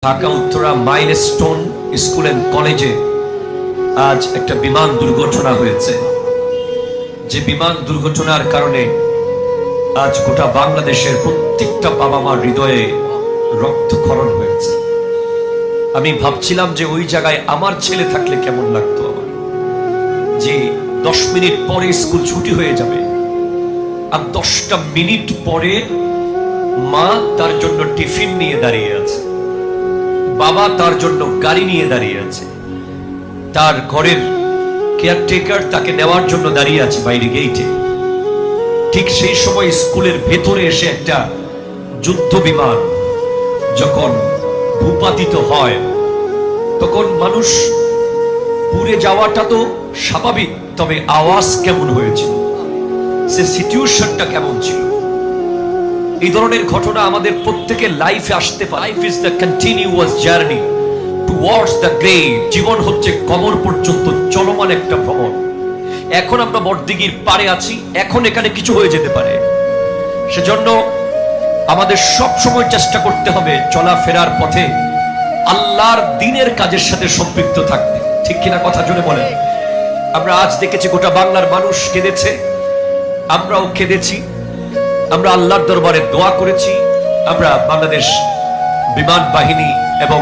Dhaka Uttara Milestone School and কলেজে আজ একটা বিমান দুর্ঘটনা হয়েছে। যে বিমান দুর্ঘটনার কারণে আজ গোটা বাংলাদেশের প্রত্যেকটা বাবা মার হৃদয়ে রক্তক্ষরণ হয়েছে। আমি ভাবছিলাম যে ওই জায়গায় আমার ছেলে থাকলে কেমন লাগতো, যে 10 মিনিট পরে স্কুল ছুটি হয়ে যাবে আর 10টা মিনিট পরে মা তার জন্য টিফিন নিয়ে দাঁড়িয়ে আছে, বাবা তার জন্য গাড়ি নিয়ে দাঁড়িয়ে আছে, তার ঘরের কেয়ারটেকার তাকে নেওয়ার জন্য দাঁড়িয়ে আছে বাইরে গেইটে। ঠিক সেই সময় স্কুলের ভেতরে এসে একটা যুদ্ধ বিমান যখন ভূপাতিত হয়, তখন মানুষ পুড়ে যাওয়াটা তো স্বাভাবিক, তবে আওয়াজ কেমন হয়েছিল, সে সিচুয়েশনটা কেমন ছিল। এই ধরনের ঘটনা আমাদের প্রত্যেকের লাইফে আসতে পারে। Life is the continuous journey towards the grave. জীবন হচ্ছে কবর পর্যন্ত চলমান একটা ভ্রমণ। এখন আমরা বড়দিঘির পারে আছি, এখন এখানে কিছু হয়ে যেতে পারে। সেজন্য আমাদের সব সময় চেষ্টা করতে হবে চলাফেরার পথে আল্লাহর দ্বীনের কাজের সাথে সম্পৃক্ত থাকতে। ঠিক কিনা কথা জোরে বলেন। আমরা আজ দেখেছি গোটা বাংলার মানুষ কেঁদেছে, আমরাও কেঁদেছি, আমরা আল্লাহর দরবারে দোয়া করেছি, আমরা বাংলাদেশ বিমান বাহিনী এবং